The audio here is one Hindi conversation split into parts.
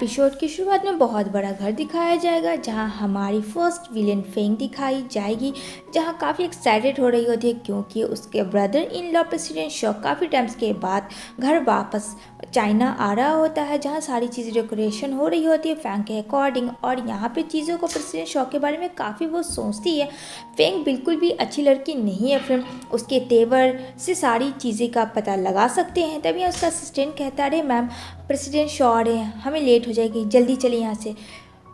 एपिसोड की शुरुआत में बहुत बड़ा घर दिखाया जाएगा जहां हमारी फर्स्ट विलेन फेंग दिखाई जाएगी, जहां काफ़ी एक्साइटेड हो रही होती है क्योंकि उसके brother in law president Shaw काफ़ी टाइम्स के बाद घर वापस चाइना आ रहा होता है, जहां सारी चीज़ें डेकोरेशन हो रही होती है फेंग के अकॉर्डिंग। और यहाँ पे चीज़ों को प्रेसिडेंट शॉ के बारे में काफ़ी वो सोचती है। फेंग बिल्कुल भी अच्छी लड़की नहीं है फ्रेंड, उसके तेवर से सारी चीज़ें का पता लगा सकते हैं। तभी उसका असिस्टेंट कहता अरे मैम प्रेसिडेंट शॉ आ रहे हैं, हमें लेट हो जाएगी, जल्दी चले यहाँ से।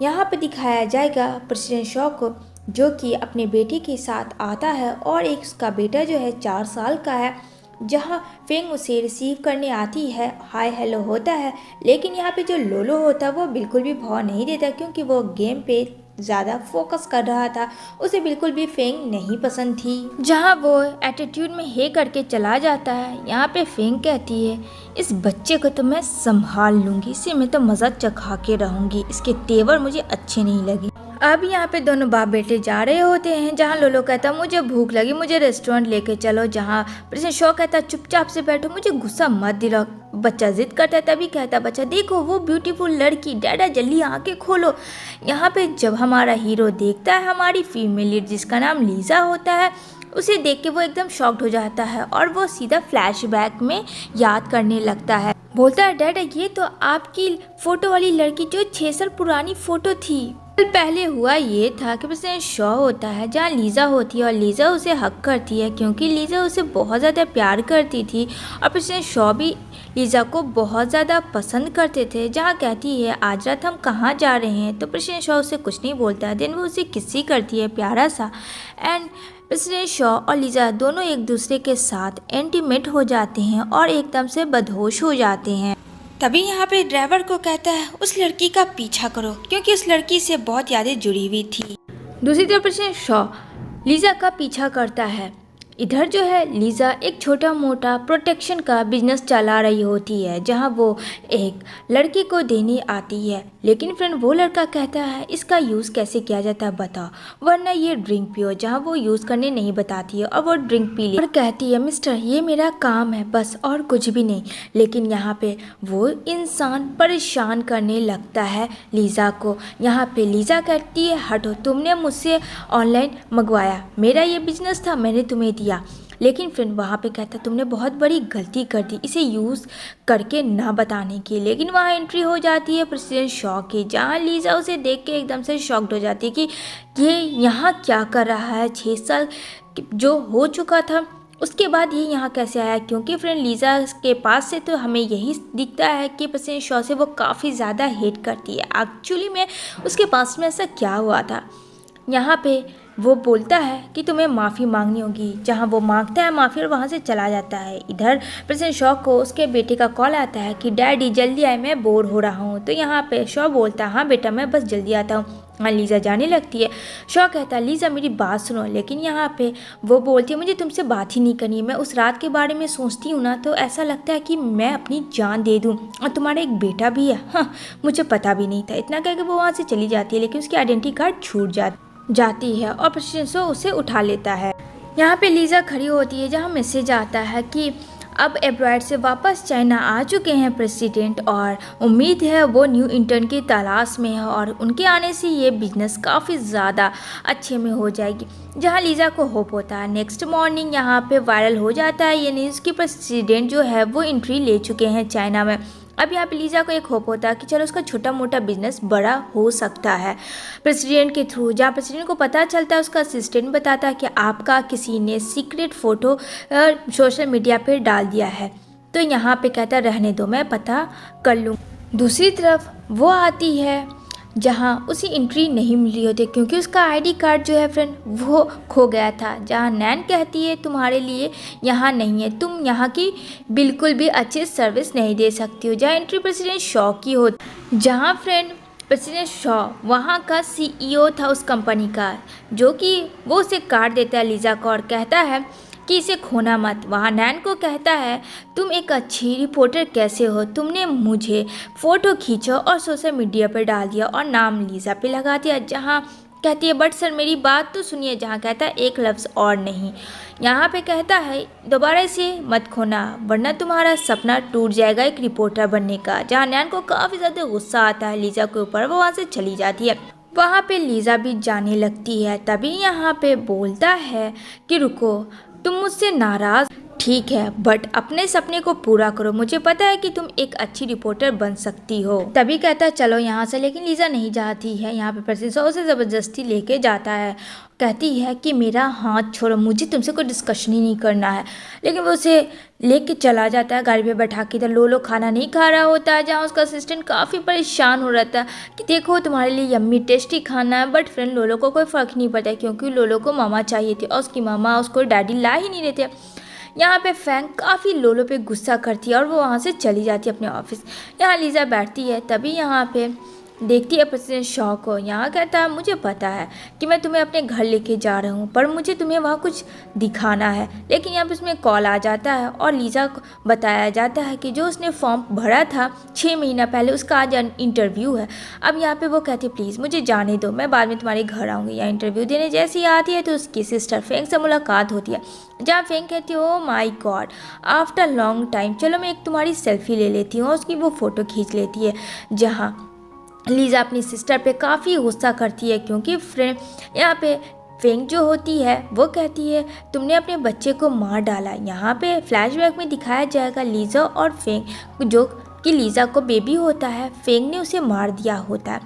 यहाँ पे दिखाया जाएगा प्रेसिडेंट शॉ को जो कि अपने बेटे के साथ आता है और एक उसका बेटा जो है 4 साल का है, जहाँ फेंग उसे रिसीव करने आती है, हाय हेलो होता है। लेकिन यहाँ पे जो लोलो होता है वो बिल्कुल भी भाव नहीं देता क्योंकि वो गेम पे ज़्यादा फोकस कर रहा था, उसे बिल्कुल भी फेंग नहीं पसंद थी। जहाँ वो एटीट्यूड में हे करके चला जाता है, यहाँ पे फेंग कहती है इस बच्चे को तो मैं संभाल लूँगी, इसे मैं तो मज़ा चखा के रहूँगी, इसके तेवर मुझे अच्छे नहीं लगे। अब यहाँ पे दोनों बाप बेटे जा रहे होते हैं, जहाँ लोलो कहता मुझे भूख लगी, मुझे रेस्टोरेंट लेके चलो, जहाँ प्रेसिडेंट शॉ कहता चुपचाप से बैठो, मुझे गुस्सा मत दिलाओ। बच्चा जिद करता है, तभी कहता बच्चा देखो वो ब्यूटीफुल लड़की, डैडा जल्दी आंखें खोलो। यहाँ पे जब हमारा हीरो देखता है हमारी फीमेल लीड जिसका नाम लीजा होता है, उसे देख के वो एकदम शॉक्ड हो जाता है और वो सीधा फ्लैशबैक में याद करने लगता है। बोलता है डैडा ये तो आपकी फ़ोटो वाली लड़की जो 6 साल पुरानी फ़ोटो थी। पहले हुआ ये था कि प्रेसिडेंट शॉ होता है जहाँ लीजा होती है और लीजा उसे हक करती है क्योंकि लीजा उसे बहुत ज़्यादा प्यार करती थी और प्रेसिडेंट शॉ भी लीजा को बहुत ज़्यादा पसंद करते थे। जहाँ कहती है आज रात हम कहाँ जा रहे हैं, तो प्रेसिडेंट शॉ उसे कुछ नहीं बोलता है। देन वो उसे किसी करती है प्यारा सा एंड प्रेसिडेंट शॉ और लीजा दोनों एक दूसरे के साथ इंटीमेट हो जाते हैं और एकदम से बदहोश हो जाते हैं। तभी यहाँ पे ड्राइवर को कहता है उस लड़की का पीछा करो क्योंकि उस लड़की से बहुत यादें जुड़ी हुई थी। दूसरी तरफ प्रेसिडेंट शॉ लीजा का पीछा करता है। इधर जो है लीजा एक छोटा मोटा प्रोटेक्शन का बिजनेस चला रही होती है जहां वो एक लड़के को देने आती है, लेकिन फ्रेंड वो लड़का कहता है इसका यूज़ कैसे किया जाता है बता, वरना ये ड्रिंक पियो। जहां वो यूज़ करने नहीं बताती है और वो ड्रिंक पी ले और कहती है मिस्टर ये मेरा काम है बस और कुछ भी नहीं। लेकिन यहाँ पे वो इंसान परेशान करने लगता है लीजा को। यहाँ पे लीजा कहती है हटो, तुमने मुझसे ऑनलाइन मंगवाया, मेरा ये बिजनेस था, मैंने तुम्हें दिया। लेकिन फिर वहाँ पे कहता तुमने बहुत बड़ी गलती कर दी इसे यूज़ करके ना बताने की। लेकिन वहाँ एंट्री हो जाती है प्रेसिडेंट शॉ की, जहाँ लीजा उसे देख के एकदम से शॉक्ड हो जाती है कि ये यहाँ क्या कर रहा है, 6 साल जो हो चुका था उसके बाद ये यहाँ कैसे आया। क्योंकि फ्रेंड लीजा के पास से तो हमें यही दिखता है कि प्रेसिडेंट शॉ से वो काफ़ी ज़्यादा हेट करती है। एक्चुअली में उसके पास में ऐसा क्या हुआ था, यहाँ पे वो बोलता है कि तुम्हें माफ़ी मांगनी होगी, जहाँ वो मांगता है माफ़ी और वहाँ से चला जाता है। इधर प्रेसिडेंट शॉ को उसके बेटे का कॉल आता है कि डैडी जल्दी आए, मैं बोर हो रहा हूँ। तो यहाँ पे शॉ बोलता है हाँ बेटा मैं बस जल्दी आता हूँ। हाँ लीजा जाने लगती है। शॉ कहता है लीजा मेरी बात सुनो, लेकिन यहाँ पे वो बोलती है मुझे तुमसे बात ही नहीं करनी, मैं उस रात के बारे में सोचती हूँ ना तो ऐसा लगता है कि मैं अपनी जान दे दूँ, और तुम्हारा एक बेटा भी है, हाँ मुझे पता भी नहीं था। इतना कह के वो वहाँ से चली जाती है, लेकिन उसकी आइडेंटिटी कार्ड छूट जाती है और प्रेसिडेंट शॉ उसे उठा लेता है। यहाँ पे लीजा खड़ी होती है जहाँ मैसेज आता है कि अब एब्रॉयड से वापस चाइना आ चुके हैं प्रेसिडेंट और उम्मीद है वो न्यू इंटर्न की तलाश में है और उनके आने से ये बिजनेस काफ़ी ज़्यादा अच्छे में हो जाएगी। जहाँ लीजा को होप होता है। नेक्स्ट मॉर्निंग यहाँ पे वायरल हो जाता है ये न्यूज़ कि प्रेसिडेंट जो है वो एंट्री ले चुके हैं चाइना में। अब यहाँ पे लीजा को एक होप होता है कि चलो उसका छोटा मोटा बिजनेस बड़ा हो सकता है प्रेसिडेंट के थ्रू। जहाँ प्रेसिडेंट को पता चलता है उसका असिस्टेंट बताता है कि आपका किसी ने सीक्रेट फ़ोटो सोशल मीडिया पे डाल दिया है, तो यहाँ पे कहता रहने दो मैं पता कर लूँ। दूसरी तरफ वो आती है जहाँ उसे एंट्री नहीं मिली होती क्योंकि उसका आईडी कार्ड जो है फ्रेंड वो खो गया था। जहाँ नैन कहती है तुम्हारे लिए यहाँ नहीं है, तुम यहाँ की बिल्कुल भी अच्छी सर्विस नहीं दे सकती हो। जहाँ एंट्री प्रेसिडेंट शॉ की होती, जहाँ फ्रेंड प्रेसिडेंट शॉ वहाँ का सीईओ था उस कंपनी का, जो कि वो उसे कार्ड देता है लीजा को और कहता है कि इसे खोना मत। वहाँ नैन को कहता है तुम एक अच्छी रिपोर्टर कैसे हो, तुमने मुझे फ़ोटो खींचा और सोशल मीडिया पर डाल दिया और नाम लीजा पे लगा दिया। जहाँ कहती है बट सर मेरी बात तो सुनिए, जहाँ कहता है एक लफ्ज़ और नहीं। यहाँ पे कहता है दोबारा इसे मत खोना वरना तुम्हारा सपना टूट जाएगा एक रिपोर्टर बनने का। जहाँ नैन को काफ़ी ज़्यादा गुस्सा आता है लीज़ा के ऊपर, वो वहाँ से चली जाती है। वहाँ पे लीज़ा भी जाने लगती है। तभी यहाँ पे बोलता है कि रुको, तुम मुझसे नाराज़ ठीक है बट अपने सपने को पूरा करो, मुझे पता है कि तुम एक अच्छी रिपोर्टर बन सकती हो। तभी कहता है चलो यहाँ से, लेकिन लीज़ा नहीं जाती है। यहाँ पे प्रिंसेस उसे ज़बरदस्ती लेके जाता है। कहती है कि मेरा हाथ छोड़ो, मुझे तुमसे कोई डिस्कशन ही नहीं करना है। लेकिन वो उसे लेके चला जाता है गाड़ी पे बैठा के। इधर लोलो खाना नहीं खा रहा होता है, जहाँ उसका असिस्टेंट काफ़ी परेशान हो रहा था कि देखो तुम्हारे लिए यम्मी टेस्टी खाना है। बट फ्रेंड लोलो को कोई फ़र्क नहीं पड़ता क्योंकि लोलो को मामा चाहिए थी और उसकी मामा उसको डैडी ला ही नहीं रहे थे। यहाँ पे फैंग काफ़ी लोलो पे गुस्सा करती है और वो वहाँ से चली जाती है अपने ऑफिस। यहाँ लीज़ा बैठती है। तभी यहाँ पे देखती है प्रेसिडेंट शॉ को। यहाँ कहता है मुझे पता है कि मैं तुम्हें अपने घर लेके जा रहा हूँ पर मुझे तुम्हें वहाँ कुछ दिखाना है। लेकिन यहाँ पे उसमें कॉल आ जाता है और लीज़ा को बताया जाता है कि जो उसने फॉर्म भरा था 6 महीना पहले उसका आज इंटरव्यू है। अब यहाँ पे वो कहती है प्लीज़ मुझे जाने दो, मैं बाद में तुम्हारे घर आऊँगी। यहाँ इंटरव्यू देने जैसी आती है तो उसकी सिस्टर फेंग से मुलाकात होती है, जहाँ फेंग कहती है ओ माई गॉड आफ्टर लॉन्ग टाइम, चलो मैं एक तुम्हारी सेल्फी ले लेती हूँ। उसकी वो फ़ोटो खींच लेती है। जहाँ लीज़ा अपनी सिस्टर पे काफ़ी गुस्सा करती है क्योंकि फ्रेंड यहाँ पे फेंग जो होती है वो कहती है तुमने अपने बच्चे को मार डाला। यहाँ पे फ्लैशबैक में दिखाया जाएगा लीज़ा और फेंग जो कि लीज़ा को बेबी होता है, फेंग ने उसे मार दिया होता है।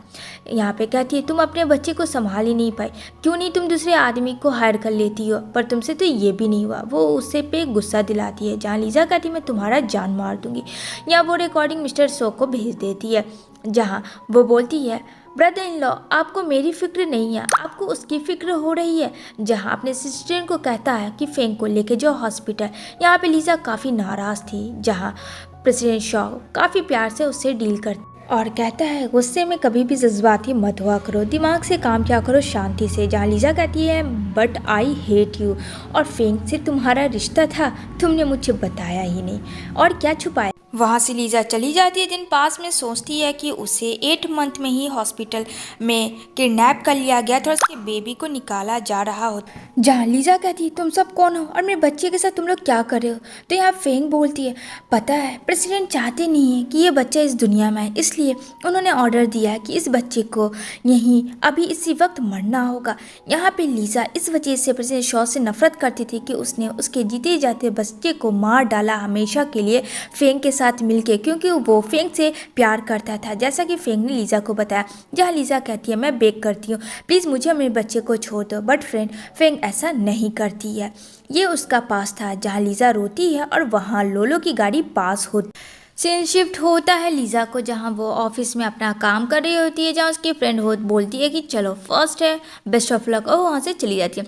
यहाँ पे कहती है तुम अपने बच्चे को संभाल ही नहीं पाई, क्यों नहीं तुम दूसरे आदमी को हायर कर लेती हो, पर तुमसे तो ये भी नहीं हुआ। वो उससे पे गुस्सा दिलाती है। जहाँ लीज़ा कहती है मैं तुम्हारा जान मार दूंगी। यहाँ वो रिकॉर्डिंग मिस्टर शो को भेज देती है, जहाँ वो बोलती है ब्रदर इन लॉ आपको मेरी फिक्र नहीं है, आपको उसकी फिक्र हो रही है। जहाँ अपने असिस्टेंट को कहता है कि फेंग को लेके जाओ हॉस्पिटल। यहाँ पे लीज़ा काफ़ी नाराज़ थी। जहाँ प्रेसिडेंट शॉ काफ़ी प्यार से उससे डील करता और कहता है गुस्से में कभी भी जज्बाती मत हुआ करो, दिमाग से काम किया करो शांति से। जहाँ लीज़ा कहती है बट आई हेट यू, और फेंग से तुम्हारा रिश्ता था तुमने मुझे बताया ही नहीं और क्या छुपाया। वहाँ से लीज़ा चली जाती है। दिन पास में सोचती है कि उसे 8 मंथ में ही हॉस्पिटल में किडनैप कर लिया गया था और उसके बेबी को निकाला जा रहा होता। जहाँ लीज़ा कहती है तुम सब कौन हो और मेरे बच्चे के साथ तुम लोग क्या कर रहे हो। तो यहाँ फेंग बोलती है पता है प्रेसिडेंट चाहते नहीं है कि ये बच्चा इस दुनिया में है, इसलिए उन्होंने ऑर्डर दिया है कि इस बच्चे को यहीं अभी इसी वक्त मरना होगा। यहाँ पे लीज़ा इस वजह से प्रेसिडेंट शॉ से नफरत करती थी कि उसने उसके जीते जाते बच्चे को मार डाला हमेशा के लिए फेंग के साथ मिलके, क्योंकि वो फेंग से प्यार करता था, जैसा कि फेंग ने लीज़ा को बताया। जहाँ लीज़ा कहती है मैं बेग करती हूँ प्लीज़ मुझे मेरे बच्चे को छोड़ दो, बट फेंग ऐसा नहीं करती है। ये उसका पास था। जहाँ लीज़ा रोती है और वहाँ लोलो की गाड़ी पास होती। सीन शिफ्ट होता है लीज़ा को, जहाँ वो ऑफिस में अपना काम कर रही होती है। जहाँ उसकी फ्रेंड बोलती है कि चलो फर्स्ट है बेस्ट ऑफ लक, और वहाँ से चली जाती है।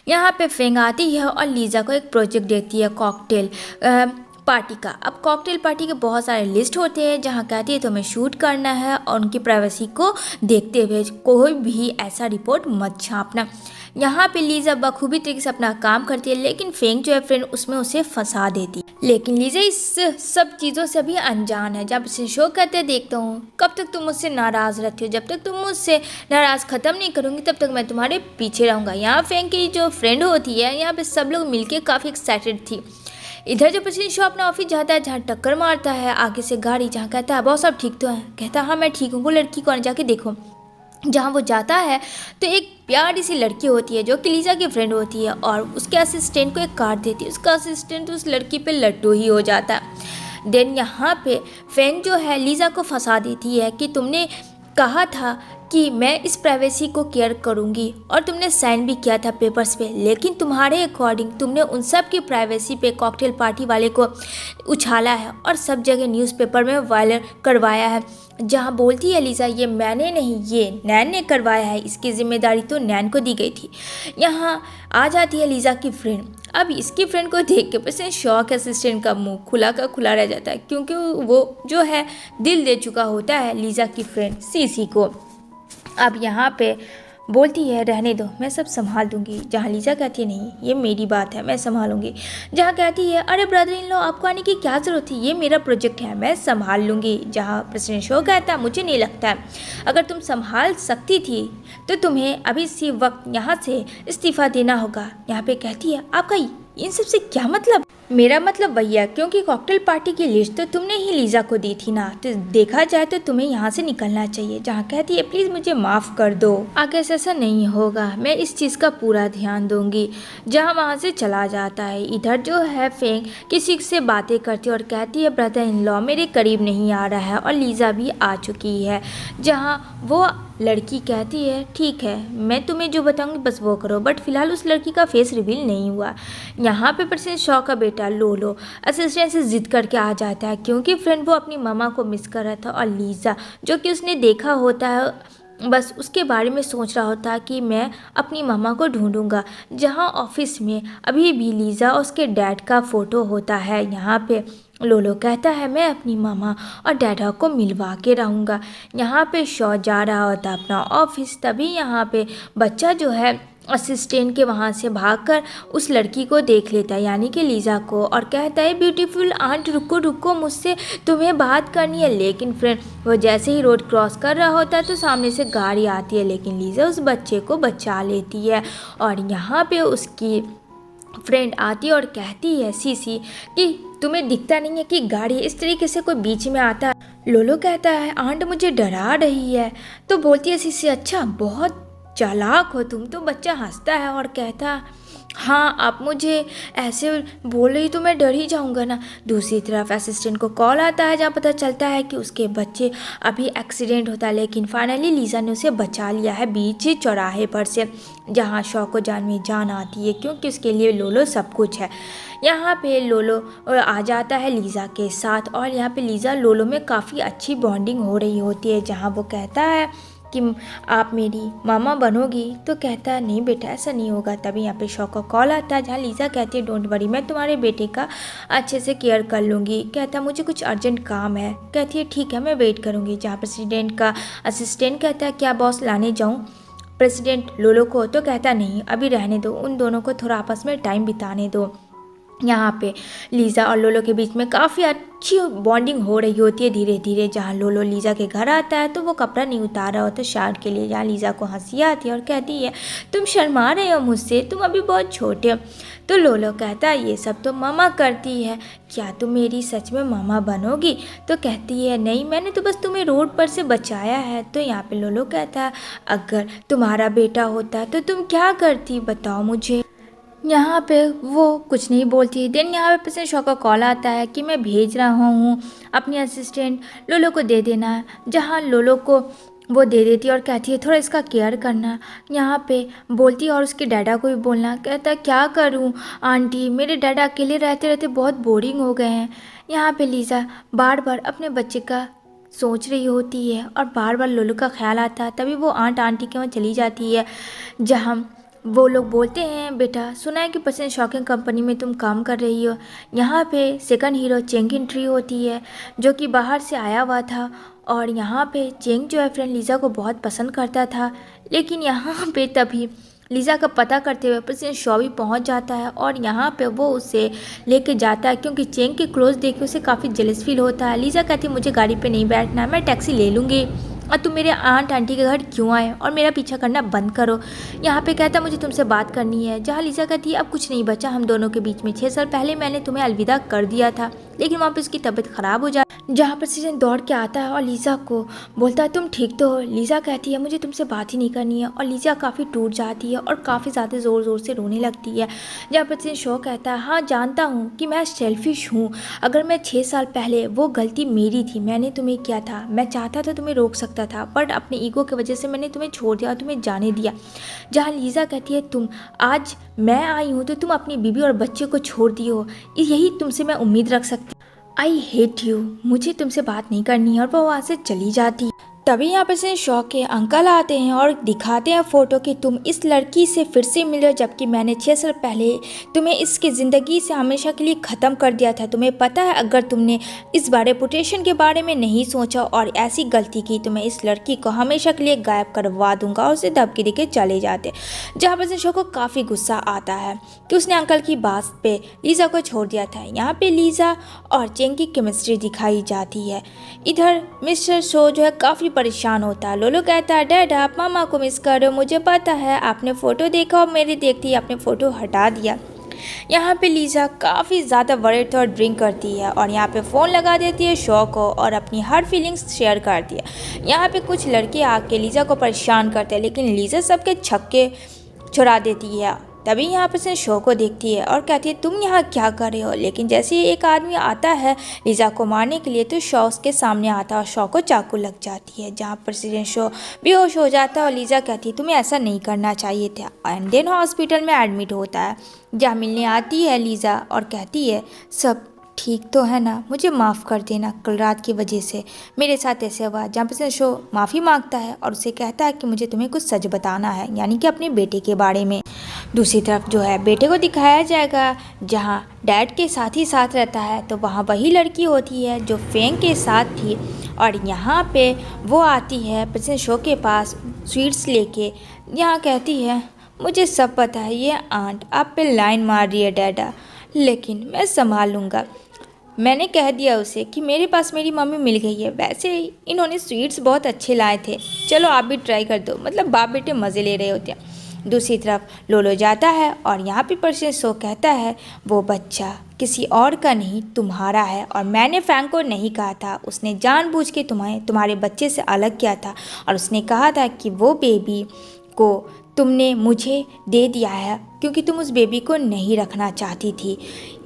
यहाँ पे फेंग आती है और लीज़ा को एक प्रोजेक्ट देती है कॉकटेल पार्टी का। अब कॉकटेल पार्टी के बहुत सारे लिस्ट होते हैं, जहाँ कहती है तुम्हें शूट करना है और उनकी प्राइवेसी को देखते हुए कोई भी ऐसा रिपोर्ट मत छापना। यहाँ पे लीज़ा बखूबी तरीके से अपना काम करती है, लेकिन फेंग जो है फ्रेंड उसमें उसे फंसा देती है। लेकिन लीज़ा इस सब चीज़ों से भी अनजान है। जब उसे शो करते देखता हूँ कब तक तुम मुझसे नाराज़ रहती हो, जब तक तुम मुझसे नाराज़ ख़त्म नहीं करूँगी तब तक मैं तुम्हारे पीछे रहूँगा। यहाँ फेंग की जो फ्रेंड होती है, यहाँ पे सब लोग मिलके काफ़ी एक्साइटेड थी। इधर जो प्रेसिडेंट शॉ अपना ऑफिस जाता है, जहाँ टक्कर मारता है आगे से गाड़ी, जहाँ कहता है बॉस सब ठीक तो है। कहता है हाँ मैं ठीक हूँ, वो लड़की कौन है जाके देखो। जहाँ वो जाता है तो एक प्यारी सी लड़की होती है जो कि लीज़ा की फ्रेंड होती है और उसके असिस्टेंट को एक कार्ड देती है। उसका असिस्टेंट उस लड़की पे लट्टू ही हो जाता है। देन यहाँ पे फेंग जो है लीज़ा को फंसा देती है कि तुमने कहा था कि मैं इस प्राइवेसी को केयर करूंगी और तुमने साइन भी किया था पेपर्स पे, लेकिन तुम्हारे अकॉर्डिंग तुमने उन सब की प्राइवेसी पे कॉकटेल पार्टी वाले को उछाला है और सब जगह न्यूज़पेपर में वायरल करवाया है। जहाँ बोलती है लीज़ा ये मैंने नहीं ये नैन ने करवाया है, इसकी जिम्मेदारी तो नैन को दी गई थी। यहाँ आ जाती है लीज़ा की फ्रेंड। अब इसकी फ्रेंड को देख के प्रेसिडेंट शॉ के असिस्टेंट का मुंह खुला का खुला रह जाता है, क्योंकि वो जो है दिल दे चुका होता है लीज़ा की फ्रेंड सीसी को। अब यहाँ पे बोलती है रहने दो, मैं सब संभाल दूंगी। जहाँ लीजा कहती है नहीं ये मेरी बात है, मैं संभालूंगी। जहाँ कहती है अरे ब्रदर इन लॉ आपको आने की क्या ज़रूरत थी, ये मेरा प्रोजेक्ट है, मैं संभाल लूँगी। जहाँ प्रेसिडेंट शो कहता है मुझे नहीं लगता है, अगर तुम संभाल सकती थी तो तुम्हें अभी इसी वक्त यहाँ से इस्तीफ़ा देना होगा। यहाँ पे कहती है आपका इन सब से क्या मतलब। मेरा मतलब वही है क्योंकि कॉकटेल पार्टी की लिस्ट तो तुमने ही लीजा को दी थी ना, तो देखा जाए तो तुम्हें यहाँ से निकलना चाहिए। जहाँ कहती है प्लीज़ मुझे माफ़ कर दो, आगे से ऐसा नहीं होगा, मैं इस चीज़ का पूरा ध्यान दूंगी। जहाँ वहाँ से चला जाता है। इधर जो है फेंग किसी से बातें करती है और कहती है ब्रदर इन लॉ मेरे करीब नहीं आ रहा है और लीजा भी आ चुकी है। जहाँ वो लड़की कहती है ठीक है मैं तुम्हें जो बताऊंगी बस वो करो, बट फिलहाल उस लड़की का फेस रिवील नहीं हुआ। यहाँ पे प्रेसिडेंट शॉ का बेटा लोलो असिस्टेंट से जिद करके आ जाता है क्योंकि फ्रेंड वो अपनी मामा को मिस कर रहा था और लीजा जो कि उसने देखा होता है बस उसके बारे में सोच रहा होता कि मैं अपनी मामा को ढूंढूंगा। जहाँ ऑफिस में अभी भी लीजा और उसके डैड का फ़ोटो होता है। यहाँ पे लोलो कहता है मैं अपनी मामा और डैडा को मिलवा के रहूँगा। यहाँ पे शॉ जा रहा होता अपना ऑफिस, तभी यहाँ पे बच्चा जो है असिस्टेंट के वहाँ से भागकर उस लड़की को देख लेता है यानी कि लीजा को, और कहता है ब्यूटीफुल आंट रुको रुको मुझसे तुम्हें बात करनी है। लेकिन फ्रेंड वो जैसे ही रोड क्रॉस कर रहा होता है तो सामने से गाड़ी आती है, लेकिन लीजा उस बच्चे को बचा लेती है। और यहाँ पे उसकी फ्रेंड आती है और कहती है सीसी कि तुम्हें दिखता नहीं है कि गाड़ी इस तरीके से कोई बीच में आता है। लोलो कहता है आंट मुझे डरा रही है। तो बोलती है सीसी अच्छा बहुत चालाक हो तुम। तो बच्चा हंसता है और कहता हाँ आप मुझे ऐसे बोल रही तो मैं डर ही जाऊंगा ना। दूसरी तरफ असिस्टेंट को कॉल आता है जहाँ पता चलता है कि उसके बच्चे अभी एक्सीडेंट होता है, लेकिन फाइनली लीजा ने उसे बचा लिया है बीच चौराहे पर से। जहाँ शॉ को जान में जान आती है क्योंकि उसके लिए लोलो सब कुछ है। यहाँ पे लोलो आ जाता है लीज़ा के साथ और यहाँ पे लीज़ा लोलो में काफ़ी अच्छी बॉन्डिंग हो रही होती है। जहाँ वो कहता है कि आप मेरी मामा बनोगी, तो कहता है नहीं बेटा ऐसा नहीं होगा। तभी यहाँ पे शॉ का कॉल आता है जहाँ लीज़ा कहती है डोंट वरी मैं तुम्हारे बेटे का अच्छे से केयर कर लूँगी। कहता है मुझे कुछ अर्जेंट काम है। कहती है ठीक है मैं वेट करूँगी। जहाँ प्रेसिडेंट का असिस्टेंट कहता है क्या बॉस लाने जाऊँ प्रेसिडेंट लोलो को, तो कहता नहीं अभी रहने दो, उन दोनों को थोड़ा आपस में टाइम बिताने दो। यहाँ पे लीज़ा और लोलो के बीच में काफ़ी अच्छी बॉन्डिंग हो रही होती है धीरे धीरे। जहाँ लोलो लीज़ा के घर आता है तो वो कपड़ा नहीं उतार रहा होता शार्ट के लिए। जहाँ लीज़ा को हंसी आती है और कहती है तुम शर्मा रहे हो मुझसे, तुम अभी बहुत छोटे हो। तो लोलो कहता है ये सब तो मामा करती है, क्या तुम मेरी सच में मामा बनोगी। तो कहती है नहीं मैंने तो बस तुम्हें रोड पर से बचाया है। तो यहाँ पे लोलो कहता है अगर तुम्हारा बेटा होता तो तुम क्या करती बताओ मुझे। यहाँ पे वो कुछ नहीं बोलती। देन यहाँ पे प्रेसिडेंट शॉ का कॉल आता है कि मैं भेज रहा हूँ अपनी असिस्टेंट लोलो को दे देना। जहाँ लोलो को वो दे देती है और कहती है थोड़ा इसका केयर करना। यहाँ पे बोलती है और उसके डैडा को भी बोलना। कहता है क्या करूँ आंटी मेरे डैडा अकेले रहते रहते बहुत बोरिंग हो गए हैं। यहाँ पे लीज़ा बार बार अपने बच्चे का सोच रही होती है और बार बार लोलो का ख्याल आता है। तभी वो आंटी के वहाँ चली जाती है जहाँ वो लोग बोलते हैं बेटा सुना है कि प्रेसिडेंट शॉकिंग कंपनी में तुम काम कर रही हो। यहाँ पे सेकंड हीरो चेंग की एंट्री होती है जो कि बाहर से आया हुआ था और यहाँ पे चेंग जो है फ्रेंड लीज़ा को बहुत पसंद करता था। लेकिन यहाँ पे तभी लीज़ा का पता करते हुए प्रेसिडेंट शॉ भी पहुँच जाता है और यहाँ पे वो उसे लेके जाता है क्योंकि चेंग के क्लोज देख के उसे काफ़ी जेलस फील होता है। लीज़ा कहती है मुझे गाड़ी पे नहीं बैठना, मैं टैक्सी ले लूँगी और तुम मेरे आंटी के घर क्यों आए और मेरा पीछा करना बंद करो। यहाँ पे कहता मुझे तुमसे बात करनी है। जहाँ लीज़ा कहती है अब कुछ नहीं बचा हम दोनों के बीच में, 6 साल पहले मैंने तुम्हें अलविदा कर दिया था। लेकिन वहाँ पे उसकी तबीयत ख़राब हो जाती। जहाँ प्रेसिडेंट दौड़ के आता है और लीज़ा को बोलता है तुम ठीक तो हो। लीज़ा कहती है मुझे तुमसे बात ही नहीं करनी है और लीज़ा काफ़ी टूट जाती है और काफ़ी ज़्यादा ज़ोर ज़ोर से रोने लगती है। जहाँ प्रेसिडेंट शॉ कहता है हाँ जानता हूँ कि मैं सेल्फिश हूँ, अगर मैं 6 साल पहले वो गलती मेरी थी, मैंने तुम्हें किया था, मैं चाहता था तुम्हें रोक सकता था बट अपने ईगो की वजह से मैंने तुम्हें छोड़ दिया और तुम्हें जाने दिया। जहाँ लीज़ा कहती है तुम आज मैं आई हूँ तो तुम अपनी बीवी और बच्चे को छोड़ दिए हो, यही तुमसे मैं उम्मीद रख सकती। आई हेट यू, मुझे तुमसे बात नहीं करनी है और वो वहाँ से चली जाती। तभी यहाँ पे से शौक के अंकल आते हैं और दिखाते हैं फ़ोटो कि तुम इस लड़की से फिर से मिल रहे हो, जबकि मैंने 6 साल पहले तुम्हें इसकी ज़िंदगी से हमेशा के लिए ख़त्म कर दिया था। तुम्हें पता है, अगर तुमने इस बार रेपुटेशन के बारे में नहीं सोचा और ऐसी गलती की तो मैं इस लड़की को हमेशा के लिए गायब करवा दूंगा, और उसे धमकी दे के चले जाते। जहाँ पर से शौक को काफ़ी गुस्सा आता है कि उसने अंकल की बात पे लीज़ा को छोड़ दिया था। यहाँ पे लीज़ा और चेंग की केमिस्ट्री दिखाई जाती है। इधर मिस्टर शो जो है काफ़ी परेशान होता है। लोलो कहता है, डैड आप मामा को मिस कर रहे हो, मुझे पता है, आपने फ़ोटो देखा और मेरे देखते ही आपने फ़ोटो हटा दिया। यहाँ पे लीज़ा काफ़ी ज़्यादा वर्ried और ड्रिंक करती है और यहाँ पे फ़ोन लगा देती है शो को और अपनी हर फीलिंग्स शेयर करती है। यहाँ पे कुछ लड़के आके लीज़ा को परेशान करते हैं, लेकिन लीज़ा सबके छक्के छुड़ा देती है। तभी यहाँ पर से शो को देखती है और कहती है, तुम यहाँ क्या कर रहे हो। लेकिन जैसे ही एक आदमी आता है लीज़ा को मारने के लिए तो शो उसके सामने आता है और शो को चाकू लग जाती है, जहाँ पर से शो बेहोश हो जाता है और लीज़ा कहती है, तुम्हें ऐसा नहीं करना चाहिए था। एंड देन हॉस्पिटल में एडमिट होता है, जहाँ मिलने आती है लीज़ा और कहती है, सब ठीक तो है ना, मुझे माफ़ कर देना, कल रात की वजह से मेरे साथ ऐसे हुआ। जहाँ पर से शो माफ़ी मांगता है और उसे कहता है कि मुझे तुम्हें कुछ सच बताना है, यानी कि अपने बेटे के बारे में। दूसरी तरफ जो है बेटे को दिखाया जाएगा जहाँ डैड के साथ ही साथ रहता है, तो वहाँ वही लड़की होती है जो फेंग के साथ थी और यहाँ पे वो आती है प्रिंसेस शो के पास स्वीट्स लेके। यहाँ कहती है, मुझे सब पता है, ये आंट आप पे लाइन मार रही है डैडा, लेकिन मैं संभाल लूँगा। मैंने कह दिया उसे कि मेरे पास मेरी मम्मी मिल गई है, वैसे ही इन्होंने स्वीट्स बहुत अच्छे लाए थे, चलो आप भी ट्राई कर दो। मतलब बाप बेटे मज़े ले रहे होते हैं। दूसरी तरफ लोलो जाता है और यहाँ पे प्रिंसेस शो कहता है, वो बच्चा किसी और का नहीं तुम्हारा है और मैंने फैंग को नहीं कहा था, उसने जानबूझ के तुम्हारे बच्चे से अलग किया था और उसने कहा था कि वो बेबी को तुमने मुझे दे दिया है क्योंकि तुम उस बेबी को नहीं रखना चाहती थी।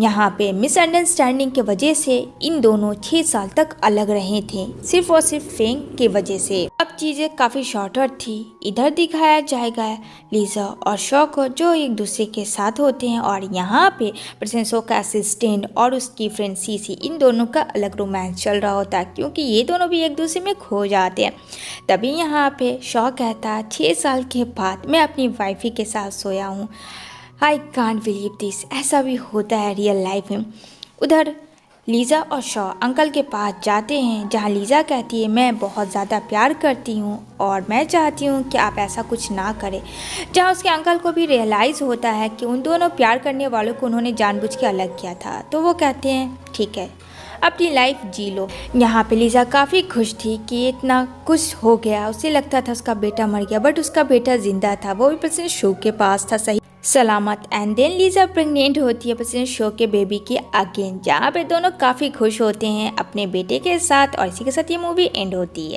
यहाँ पे मिसअंडरस्टैंडिंग की वजह से इन दोनों 6 साल तक अलग रहे थे, सिर्फ और सिर्फ फेंग की वजह से। अब चीज़ें काफ़ी शॉर्टर थी। इधर दिखाया जाएगा लीज़ा और शो को जो एक दूसरे के साथ होते हैं और यहाँ पे प्रिंसेस शो का असिस्टेंट और उसकी फ्रेंड सीसी, इन दोनों का अलग रोमांस चल रहा होता है क्योंकि ये दोनों भी एक दूसरे में खो जाते हैं। तभी यहाँ पे शो कहता है, 6 साल के बाद मैं अपनी वाइफी के साथ सोया हूँ। आई कांट बिलीव दिस, ऐसा भी होता है रियल लाइफ में। उधर लीज़ा और शो अंकल के पास जाते हैं जहाँ लीज़ा कहती है, मैं बहुत ज़्यादा प्यार करती हूँ और मैं चाहती हूँ कि आप ऐसा कुछ ना करें। जहाँ उसके अंकल को भी रियलाइज़ होता है कि उन दोनों प्यार करने वालों को उन्होंने जानबूझ के अलग किया था, तो वो कहते हैं ठीक है, अपनी लाइफ जी लो। यहाँ पे लीज़ा काफ़ी खुश थी कि इतना कुछ हो गया। उसे लगता था उसका बेटा मर गया, बट उसका बेटा जिंदा था, वो भी प्रिंसेस शो के पास था सही सलामत। एंड देन लीज़ा प्रेग्नेंट होती है प्रिंसेस शो के बेबी के अगेन, जहाँ पे दोनों काफ़ी खुश होते हैं अपने बेटे के साथ और इसी के साथ ये मूवी एंड होती है।